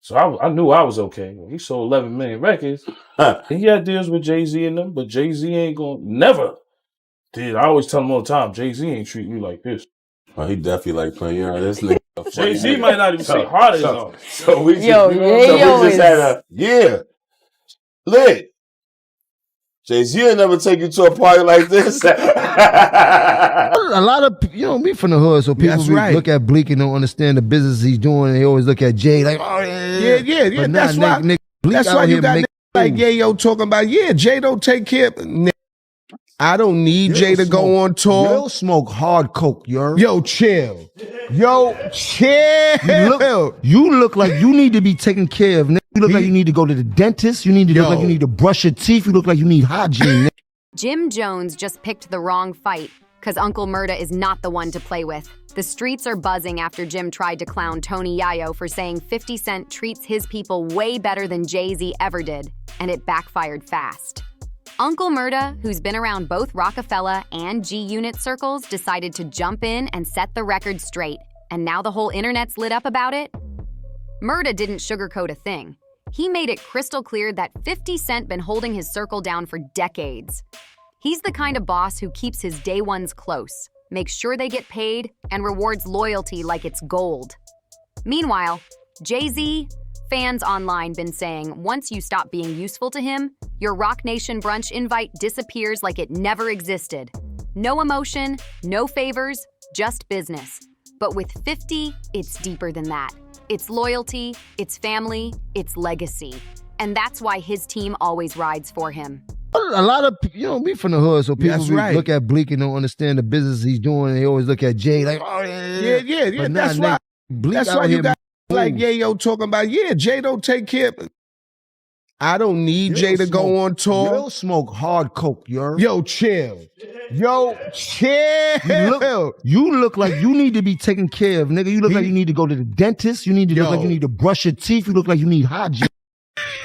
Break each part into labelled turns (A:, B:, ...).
A: So I knew I was okay. He sold 11 million records. And he had deals with Jay-Z and them, but Jay-Z ain't gonna never did. I always tell him all the time, Jay-Z ain't treat me like this.
B: Oh, he definitely like playing. You know, this nigga.
A: Jay-Z might not even say hard as though.
B: So we just had a lit. Jay-Z will never take you to a party like this.
C: A lot of, me from the hood, so people look at Bleak and don't understand the business he's doing. They always look at Jay like, oh, yeah.
D: But that's why, that's why you got like Yayo talking about, Jay don't take care of. I don't need Jay to go on tour.
C: Yo, smoke hard coke, yo.
D: Yo, chill. You
C: look like you need to be taken care of. You look like you need to go to the dentist. You need to look like you need to brush your teeth. You look like you need hygiene.
E: Jim Jones just picked the wrong fight, because Uncle Murda is not the one to play with. The streets are buzzing after Jim tried to clown Tony Yayo for saying 50 Cent treats his people way better than Jay-Z ever did, and it backfired fast. Uncle Murda, who's been around both Rockefeller and G-Unit circles, decided to jump in and set the record straight, and now the whole internet's lit up about it. Murda didn't sugarcoat a thing. He made it crystal clear that 50 Cent been holding his circle down for decades. He's the kind of boss who keeps his day ones close, makes sure they get paid, and rewards loyalty like it's gold. Meanwhile, Jay-Z, fans online been saying once you stop being useful to him, your Rock Nation brunch invite disappears like it never existed. No emotion, no favors, just business. But with 50, it's deeper than that. It's loyalty, it's family, it's legacy. And that's why his team always rides for him.
C: A lot of, me from the hood, so people look at Bleak and don't understand the business he's doing. They always look at Jay like, oh,
D: yeah. That's why you got like Yayo talking about, Jay don't take care of. I don't need Jay to go on tour.
C: Yo, smoke hard coke, yo.
D: Yo, chill. You
C: look like you need to be taken care of, nigga. You look like you need to go to the dentist. You need to look like you need to brush your teeth. You look like you need hygiene.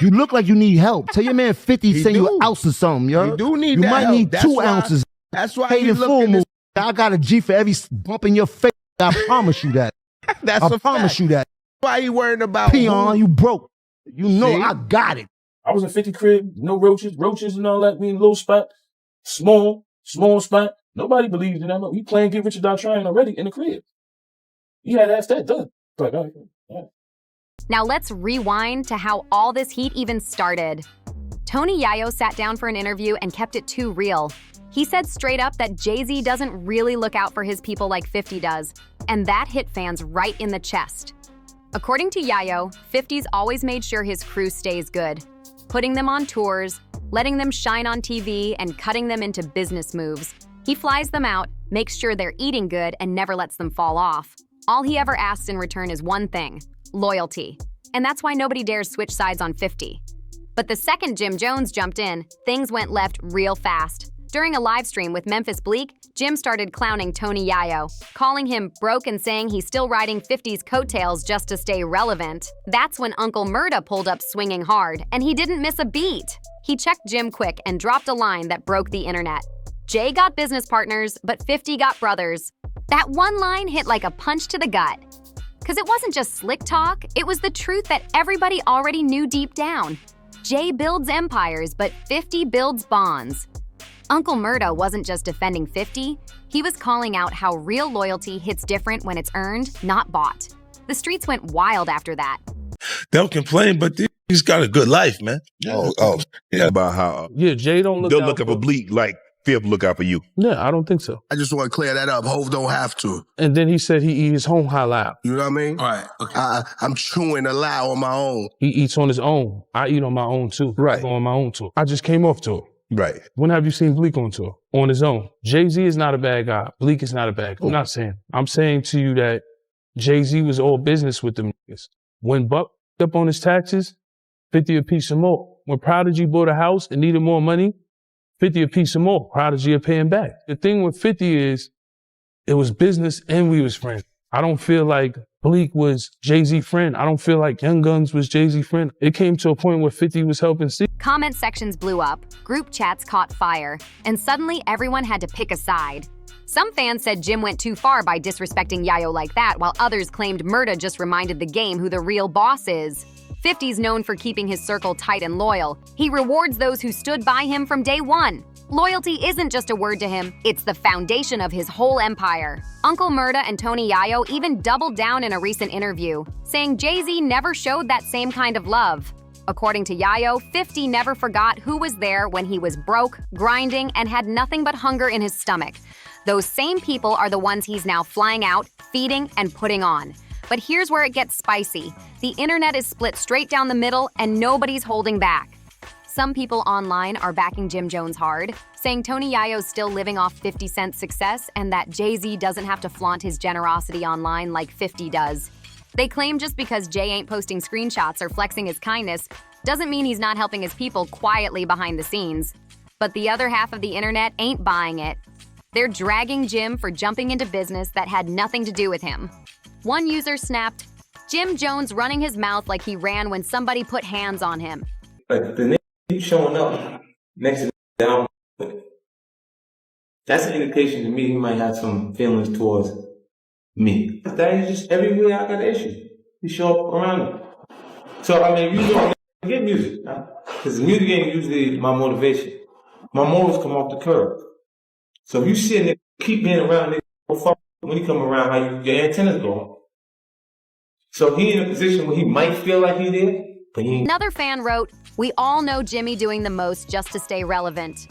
C: You look like you need help. Tell your man 50 send you an ounce or something, yo.
D: You do need
C: you
D: that
C: might
D: help.
C: need
D: That's
C: 2
D: why,
C: ounces.
D: That's why
C: Paid in full move. I got a G for every bump in your face. I promise you that.
D: I
C: promise you that.
D: Why you worrying about
C: Peon, you broke. You know I got it.
A: I was in 50 crib, no roaches and all that. We in a little spot, small spot. Nobody believed in that. We playing Get Rich or Die Trying already in the crib. You had to ask that done. But, all right.
E: Now let's rewind to how all this heat even started. Tony Yayo sat down for an interview and kept it too real. He said straight up that Jay-Z doesn't really look out for his people like 50 does, and that hit fans right in the chest. According to Yayo, 50's always made sure his crew stays good, putting them on tours, letting them shine on TV, and cutting them into business moves. He flies them out, makes sure they're eating good, and never lets them fall off. All he ever asks in return is one thing: loyalty. And that's why nobody dares switch sides on 50. But the second Jim Jones jumped in, things went left real fast. During a live stream with Memphis Bleak, Jim started clowning Tony Yayo, calling him broke and saying he's still riding 50's coattails just to stay relevant. That's when Uncle Murda pulled up swinging hard, and he didn't miss a beat. He checked Jim quick and dropped a line that broke the internet. Jay got business partners, but 50 got brothers. That one line hit like a punch to the gut. Because it wasn't just slick talk, it was the truth that everybody already knew deep down. Jay builds empires, but 50 builds bonds. Uncle Murda wasn't just defending 50, he was calling out how real loyalty hits different when it's earned, not bought. The streets went wild after that.
F: They'll complain, but he's got a good life, man.
G: Yeah, about how
A: Jay don't look
G: they'll
A: out
G: look for Bleak like Fifth look out for you.
A: Yeah, I don't think so.
D: I just want to clear that up. Hov don't have to.
A: And then he said he eat his home halal.
D: You know what I mean?
F: All right, okay.
D: I'm chewing a lie on my own.
A: He eats on his own. I eat on my own too.
G: Right.
A: I go on my own tour. I just came off tour.
G: Right.
A: When have you seen Bleak on tour? On his own. Jay-Z is not a bad guy. Bleak is not a bad guy. I'm not saying. I'm saying to you that Jay-Z was all business with them niggas. When Buck up on his taxes, 50 a piece of more. When Prodigy bought a house and needed more money, 50 a piece of more. Prodigy are paying back. The thing with 50 is it was business and we was friends. I don't feel like Bleak was Jay-Z friend. I don't feel like Young Guns was Jay-Z friend. It came to a point where 50 was helping see.
E: Comment sections blew up, group chats caught fire, and suddenly everyone had to pick a side. Some fans said Jim went too far by disrespecting Yayo like that, while others claimed Murda just reminded the game who the real boss is. 50's known for keeping his circle tight and loyal. He rewards those who stood by him from day one. Loyalty isn't just a word to him, it's the foundation of his whole empire. Uncle Murda and Tony Yayo even doubled down in a recent interview, saying Jay-Z never showed that same kind of love. According to Yayo, 50 never forgot who was there when he was broke, grinding, and had nothing but hunger in his stomach. Those same people are the ones he's now flying out, feeding, and putting on. But here's where it gets spicy. The internet is split straight down the middle, and nobody's holding back. Some people online are backing Jim Jones hard, saying Tony Yayo's still living off 50 Cent's success and that Jay-Z doesn't have to flaunt his generosity online like 50 does. They claim just because Jay ain't posting screenshots or flexing his kindness doesn't mean he's not helping his people quietly behind the scenes. But the other half of the internet ain't buying it. They're dragging Jim for jumping into business that had nothing to do with him. One user snapped, "Jim Jones running his mouth like he ran when somebody put hands on him."
H: Like the nigga keep showing up next to me down. That's an indication to me he might have some feelings towards me. That is just everywhere I got an issue. He show up around me. So I mean, you don't get music, because the music ain't usually my motivation. My morals come off the curb. So if you sit and keep being around nigga, when he come around, how your antennas go on. So he in a position where he might feel like he did, but he ain't.
E: Another fan wrote, "We all know Jimmy doing the most just to stay relevant."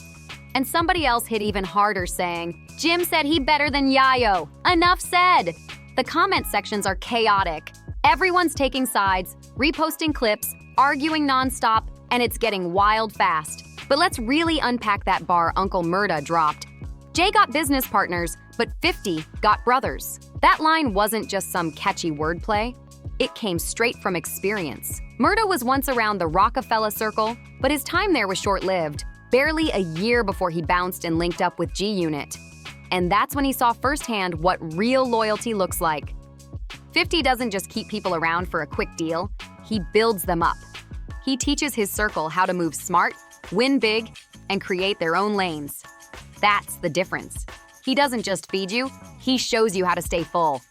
E: And somebody else hit even harder saying, "Jim said he better than Yayo. Enough said." The comment sections are chaotic. Everyone's taking sides, reposting clips, arguing nonstop, and it's getting wild fast. But let's really unpack that bar Uncle Murda dropped. Jay got business partners, but 50 got brothers. That line wasn't just some catchy wordplay. It came straight from experience. Murda was once around the Rockefeller circle, but his time there was short-lived, barely a year before he bounced and linked up with G-Unit. And that's when he saw firsthand what real loyalty looks like. 50 doesn't just keep people around for a quick deal, he builds them up. He teaches his circle how to move smart, win big, and create their own lanes. That's the difference. He doesn't just feed you, he shows you how to stay full.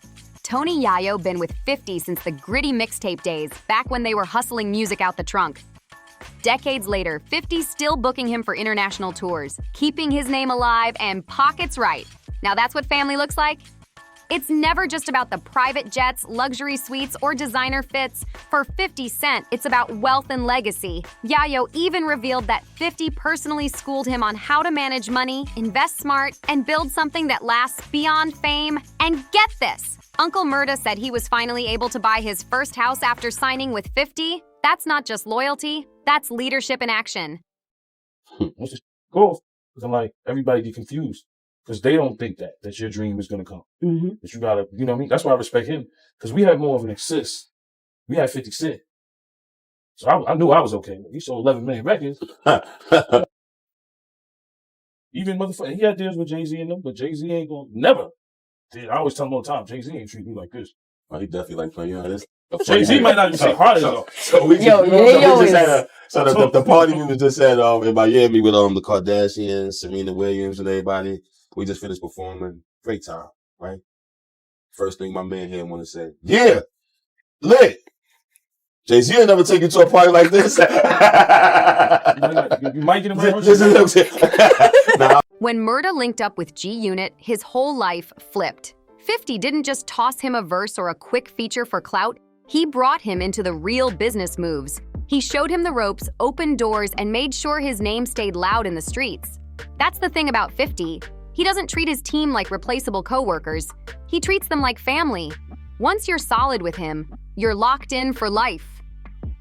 E: Tony Yayo been with 50 since the gritty mixtape days, back when they were hustling music out the trunk. Decades later, 50's still booking him for international tours, keeping his name alive and pockets right. Now that's what family looks like? It's never just about the private jets, luxury suites, or designer fits. For 50 Cent, it's about wealth and legacy. Yayo even revealed that 50 personally schooled him on how to manage money, invest smart, and build something that lasts beyond fame. And get this! Uncle Murda said he was finally able to buy his first house after signing with 50. That's not just loyalty, that's leadership in action.
A: What's this go? Because I'm like, everybody get confused. Because they don't think that your dream is going to come. Mm-hmm. That you got to, you know what I mean? That's why I respect him. Because we had more of an assist. We had 50 Cent. So I knew I was okay. He sold 11 million records. Even motherfucker, he had deals with Jay-Z and them, but Jay-Z ain't going to, never. I always tell him all the time, Jay-Z ain't treat me like this.
B: Oh, he definitely like playing this.
A: Jay-Z might not even say hard as though.
B: So we just had a, so the party we was just at in Miami with the Kardashians, Serena Williams, and everybody. We just finished performing. Great time, right? First thing my man here want to say, yeah, lit. Jay-Z will never take you to a party like this.
A: You might get him right.
E: When Murda linked up with G-Unit, his whole life flipped. 50 didn't just toss him a verse or a quick feature for clout. He brought him into the real business moves. He showed him the ropes, opened doors, and made sure his name stayed loud in the streets. That's the thing about 50. He doesn't treat his team like replaceable coworkers. He treats them like family. Once you're solid with him, you're locked in for life.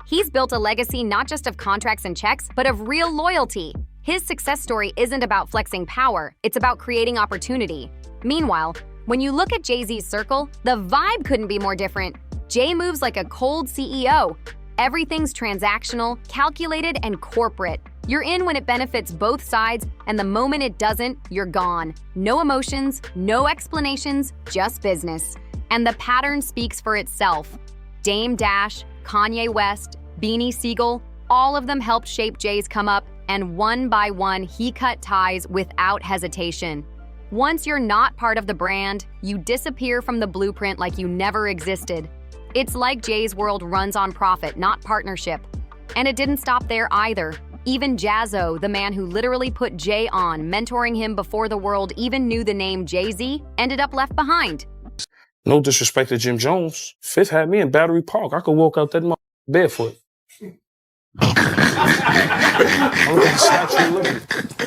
E: He's built a legacy not just of contracts and checks, but of real loyalty. His success story isn't about flexing power, it's about creating opportunity. Meanwhile, when you look at Jay-Z's circle, the vibe couldn't be more different. Jay moves like a cold CEO. Everything's transactional, calculated, and corporate. You're in when it benefits both sides, and the moment it doesn't, you're gone. No emotions, no explanations, just business. And the pattern speaks for itself. Dame Dash, Kanye West, Beanie Siegel, all of them helped shape Jay's come up, and one by one, he cut ties without hesitation. Once you're not part of the brand, you disappear from the blueprint like you never existed. It's like Jay's world runs on profit, not partnership. And it didn't stop there either. Even Jazzo, the man who literally put Jay on, mentoring him before the world even knew the name Jay-Z, ended up left behind.
A: No disrespect to Jim Jones. Fifth had me in Battery Park. I could walk out that barefoot.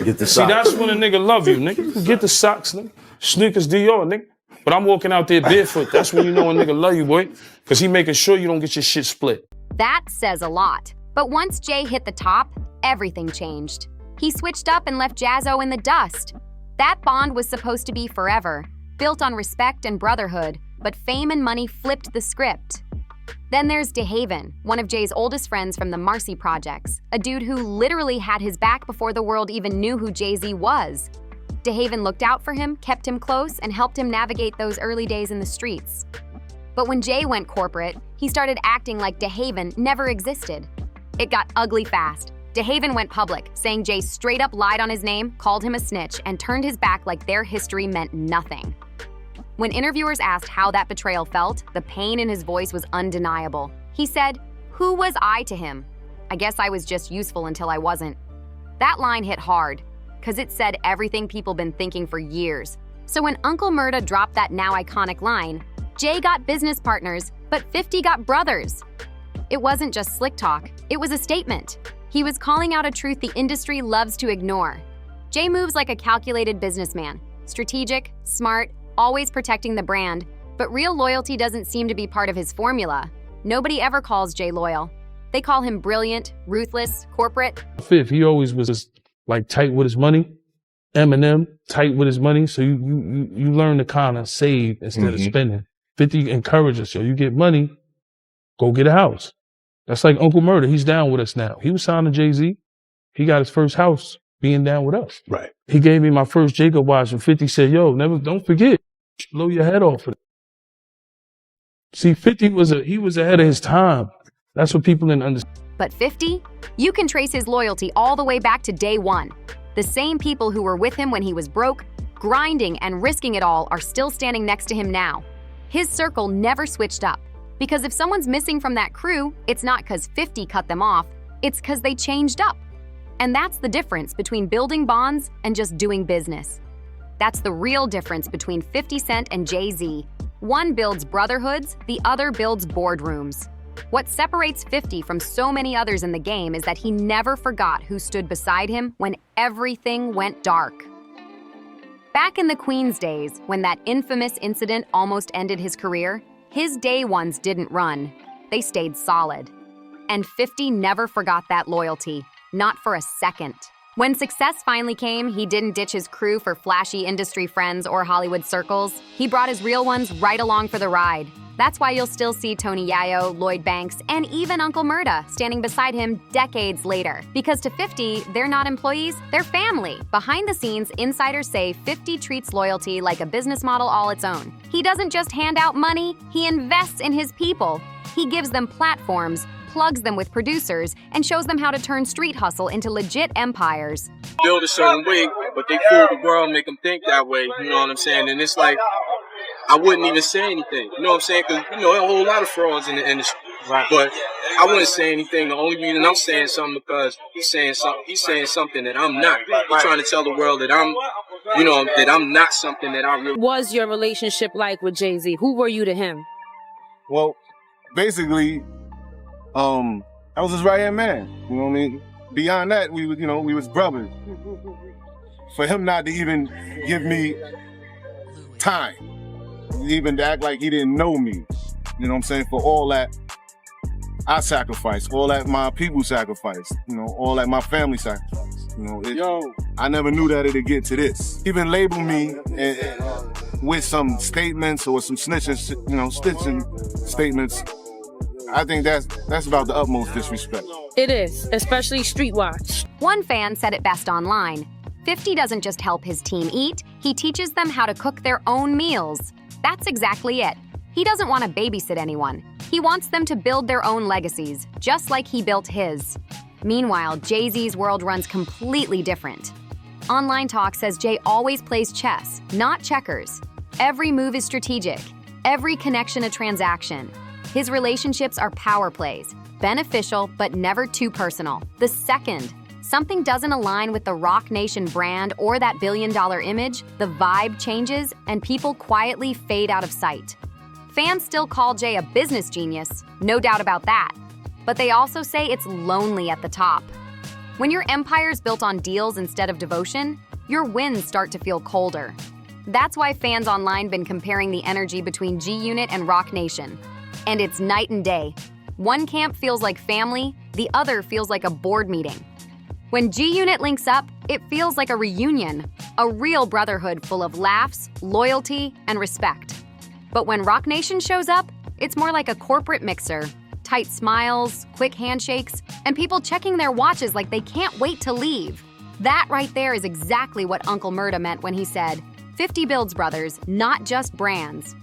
B: Get the
A: See,
B: socks.
A: that's when a nigga love you, nigga. You can get the socks, nigga. Sneakers Dior, nigga. But I'm walking out there barefoot. That's when you know a nigga love you, boy. Because he making sure you don't get your shit split.
E: That says a lot. But once Jay hit the top, everything changed. He switched up and left Jazzo in the dust. That bond was supposed to be forever, built on respect and brotherhood, but fame and money flipped the script. Then there's DeHaven, one of Jay's oldest friends from the Marcy Projects, a dude who literally had his back before the world even knew who Jay-Z was. DeHaven looked out for him, kept him close, and helped him navigate those early days in the streets. But when Jay went corporate, he started acting like DeHaven never existed. It got ugly fast. DeHaven went public, saying Jay straight up lied on his name, called him a snitch, and turned his back like their history meant nothing. When interviewers asked how that betrayal felt, the pain in his voice was undeniable. He said, "Who was I to him? I guess I was just useful until I wasn't." That line hit hard, because it said everything people been thinking for years. So when Uncle Murda dropped that now iconic line, Jay got business partners, but 50 got brothers. It wasn't just slick talk, it was a statement. He was calling out a truth the industry loves to ignore. Jay moves like a calculated businessman, strategic, smart, always protecting the brand, but real loyalty doesn't seem to be part of his formula. Nobody ever calls Jay loyal. They call him brilliant, ruthless, corporate.
A: Fifth, he always was just like tight with his money. Eminem, tight with his money. So you learn to kind of save instead of spending. 50 encourages, so you get money, go get a house. That's like Uncle Murda. He's down with us now. He was signed to Jay-Z. He got his first house being down with us.
B: Right.
A: He gave me my first Jacob watch, and 50 said, "Yo, don't forget, blow your head off of it." See, 50 was ahead of his time. That's what people didn't understand.
E: But 50? You can trace his loyalty all the way back to day one. The same people who were with him when he was broke, grinding and risking it all are still standing next to him now. His circle never switched up. Because if someone's missing from that crew, it's not because 50 cut them off, it's because they changed up. And that's the difference between building bonds and just doing business. That's the real difference between 50 Cent and Jay-Z. One builds brotherhoods, the other builds boardrooms. What separates 50 from so many others in the game is that he never forgot who stood beside him when everything went dark. Back in the Queen's days, when that infamous incident almost ended his career, his day ones didn't run. They stayed solid. And 50 never forgot that loyalty, not for a second. When success finally came, he didn't ditch his crew for flashy industry friends or Hollywood circles. He brought his real ones right along for the ride. That's why you'll still see Tony Yayo, Lloyd Banks, and even Uncle Murda standing beside him decades later. Because to 50, they're not employees, they're family. Behind the scenes, insiders say 50 treats loyalty like a business model all its own. He doesn't just hand out money, he invests in his people. He gives them platforms, plugs them with producers, and shows them how to turn street hustle into legit empires.
I: Build a certain way, but they fool the world, make them think that way, you know what I'm saying? And it's like, I wouldn't even say anything, you know what I'm saying? Because, you know, there are a whole lot of frauds in the industry. Right. But I wouldn't say anything. The only reason I'm saying something because he's saying something that I'm not. He's trying to tell the world that I'm, you know, that I'm not something that I really.
J: What was your relationship like with Jay-Z? Who were you to him?
K: Well, basically, I was his right-hand man. You know what I mean? Beyond that, we was brothers. For him not to even give me time, even to act like he didn't know me, you know what I'm saying? For all that I sacrificed, all that my people sacrificed, you know, all that my family sacrificed. You know, I never knew that it'd get to this. Even label me with some statements or some snitching statements. I think that's about the utmost disrespect.
J: It is, especially streetwise.
E: One fan said it best online. 50 doesn't just help his team eat, he teaches them how to cook their own meals. That's exactly it. He doesn't want to babysit anyone. He wants them to build their own legacies, just like he built his. Meanwhile, Jay-Z's world runs completely different. Online talk says Jay always plays chess, not checkers. Every move is strategic, every connection a transaction. His relationships are power plays, beneficial but never too personal. The second something doesn't align with the Roc Nation brand or that billion-dollar image, the vibe changes and people quietly fade out of sight. Fans still call Jay a business genius, no doubt about that. But they also say it's lonely at the top. When your empire's built on deals instead of devotion, your wins start to feel colder. That's why fans online been comparing the energy between G-Unit and Roc Nation. And it's night and day. One camp feels like family, the other feels like a board meeting. When G-Unit links up, it feels like a reunion, a real brotherhood full of laughs, loyalty, and respect. But when Roc Nation shows up, it's more like a corporate mixer. Tight smiles, quick handshakes, and people checking their watches like they can't wait to leave. That right there is exactly what Uncle Murda meant when he said, 50 builds brothers, not just brands.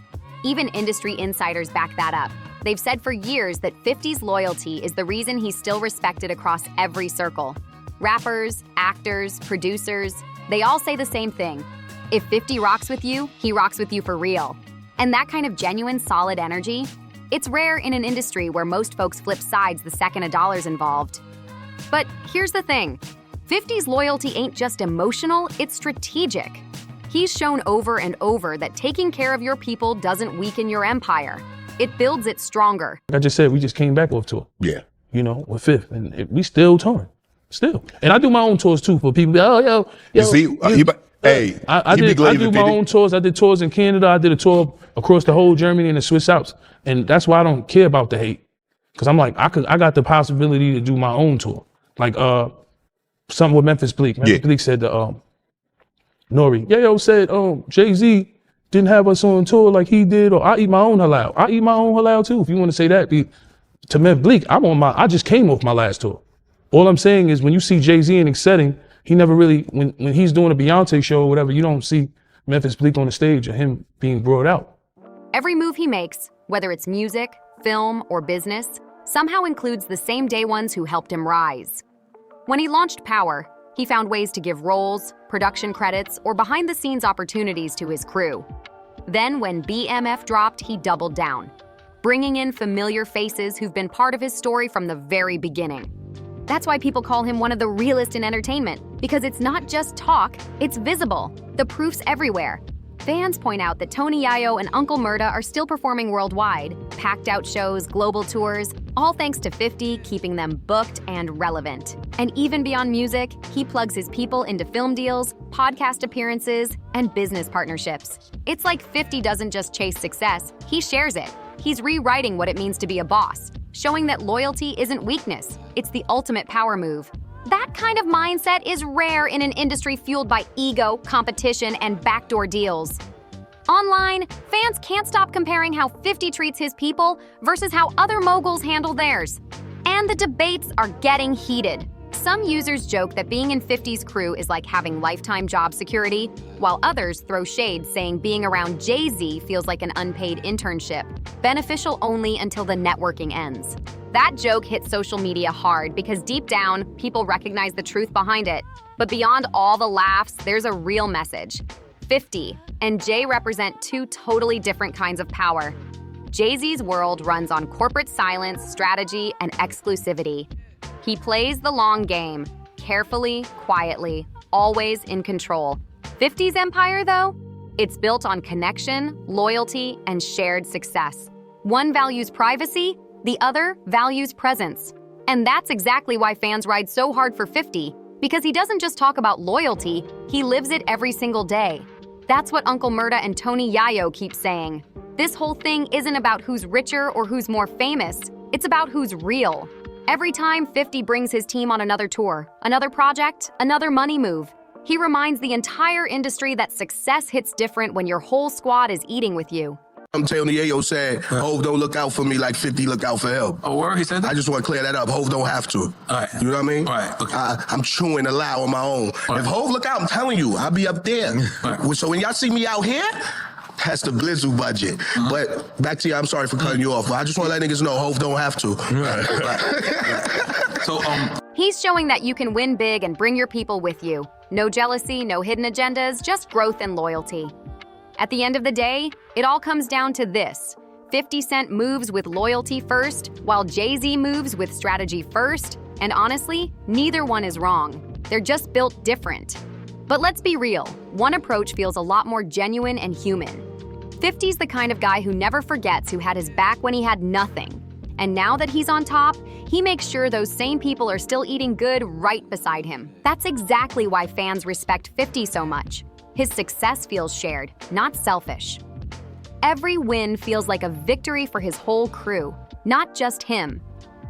E: Even industry insiders back that up. They've said for years that 50's loyalty is the reason he's still respected across every circle. Rappers, actors, producers, they all say the same thing. If 50 rocks with you, he rocks with you for real. And that kind of genuine, solid energy, it's rare in an industry where most folks flip sides the second a dollar's involved. But here's the thing, 50's loyalty ain't just emotional, it's strategic. He's shown over and over that taking care of your people doesn't weaken your empire. It builds it stronger.
A: Like I just said, we just came back off tour.
G: Yeah.
A: You know, with Fifth, and we still touring. Still. And I do my own tours too for people. Oh, yo.
G: You see,
A: I do my own tours. I did tours in Canada. I did a tour across the whole Germany and the Swiss Alps. And that's why I don't care about the hate. Cause I'm like, I got the possibility to do my own tour. Like something with Memphis Bleak. Memphis Bleak said to Nori, Yayo said, Jay-Z didn't have us on tour like he did, or I eat my own halal. I eat my own halal too. If you want to say that, to Memphis Bleak, I just came off my last tour. All I'm saying is when you see Jay-Z in a setting, he never really, when he's doing a Beyonce show or whatever, you don't see Memphis Bleak on the stage or him being brought out.
E: Every move he makes, whether it's music, film, or business, somehow includes the same day ones who helped him rise. When he launched Power, he found ways to give roles, production credits, or behind-the-scenes opportunities to his crew. Then when BMF dropped, he doubled down, bringing in familiar faces who've been part of his story from the very beginning. That's why people call him one of the realest in entertainment, because it's not just talk, it's visible. The proof's everywhere. Fans point out that Tony Yayo and Uncle Murda are still performing worldwide, packed out shows, global tours, all thanks to 50 keeping them booked and relevant. And even beyond music, he plugs his people into film deals, podcast appearances, and business partnerships. It's like 50 doesn't just chase success, he shares it. He's rewriting what it means to be a boss, showing that loyalty isn't weakness, it's the ultimate power move. That kind of mindset is rare in an industry fueled by ego, competition, and backdoor deals. Online, fans can't stop comparing how 50 treats his people versus how other moguls handle theirs. And the debates are getting heated. Some users joke that being in 50's crew is like having lifetime job security, while others throw shade saying being around Jay-Z feels like an unpaid internship, beneficial only until the networking ends. That joke hit social media hard because deep down, people recognize the truth behind it. But beyond all the laughs, there's a real message. 50 and Jay represent two totally different kinds of power. Jay-Z's world runs on corporate silence, strategy, and exclusivity. He plays the long game, carefully, quietly, always in control. 50's empire, though? It's built on connection, loyalty, and shared success. One values privacy, the other values presence. And that's exactly why fans ride so hard for 50, because he doesn't just talk about loyalty, he lives it every single day. That's what Uncle Murda and Tony Yayo keep saying. This whole thing isn't about who's richer or who's more famous, it's about who's real. Every time 50 brings his team on another tour, another project, another money move, he reminds the entire industry that success hits different when your whole squad is eating with you.
D: I'm telling Yayo said, Hov don't look out for me like 50 look out for him.
L: Oh, word? He said that?
D: I just want to clear that up. Hov don't have to.
L: All right.
D: You know what I mean?
L: All right. Okay.
D: I'm chewing a lot on my own.
L: Right.
D: If Hov look out, I'm telling you, I'll be up there.
L: Right.
D: So when y'all see me out here, that's the Blizzle budget. But back to you, I'm sorry for cutting you off, but I just want to let niggas know Hov don't have to.
L: Right. So,
E: He's showing that you can win big and bring your people with you. No jealousy, no hidden agendas, just growth and loyalty. At the end of the day, it all comes down to this. 50 Cent moves with loyalty first, while Jay-Z moves with strategy first, and honestly, neither one is wrong. They're just built different. But let's be real, one approach feels a lot more genuine and human. 50's the kind of guy who never forgets who had his back when he had nothing. And now that he's on top, he makes sure those same people are still eating good right beside him. That's exactly why fans respect 50 so much. His success feels shared, not selfish. Every win feels like a victory for his whole crew, not just him.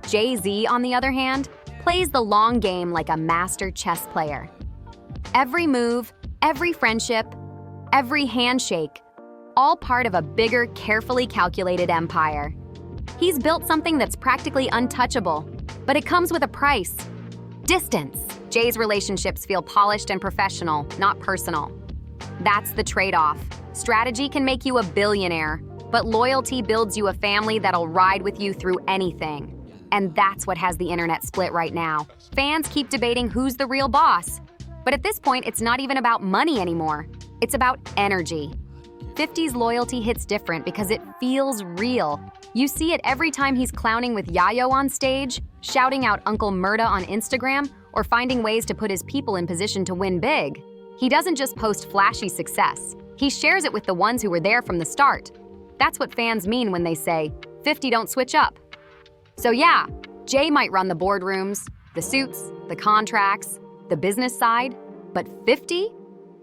E: Jay-Z, on the other hand, plays the long game like a master chess player. Every move, every friendship, every handshake, all part of a bigger, carefully calculated empire. He's built something that's practically untouchable, but it comes with a price. Distance. Jay's relationships feel polished and professional, not personal. That's the trade-off. Strategy can make you a billionaire, but loyalty builds you a family that'll ride with you through anything. And that's what has the internet split right now. Fans keep debating who's the real boss. But at this point, it's not even about money anymore. It's about energy. 50's loyalty hits different because it feels real. You see it every time he's clowning with Yayo on stage, shouting out Uncle Murda on Instagram, or finding ways to put his people in position to win big. He doesn't just post flashy success. He shares it with the ones who were there from the start. That's what fans mean when they say, 50 don't switch up. So yeah, Jay might run the boardrooms, the suits, the contracts, the business side, but 50?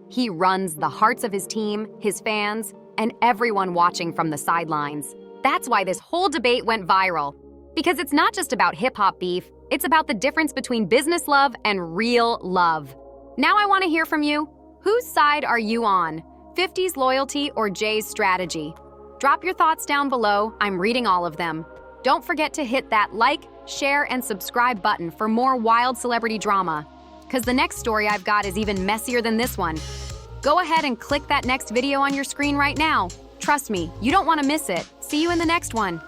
E: He runs the hearts of his team, his fans, and everyone watching from the sidelines. That's why this whole debate went viral. Because it's not just about hip-hop beef, it's about the difference between business love and real love. Now I want to hear from you. Whose side are you on? 50's loyalty or Jay's strategy? Drop your thoughts down below. I'm reading all of them. Don't forget to hit that like, share, and subscribe button for more wild celebrity drama. Because the next story I've got is even messier than this one. Go ahead and click that next video on your screen right now. Trust me, you don't want to miss it. See you in the next one.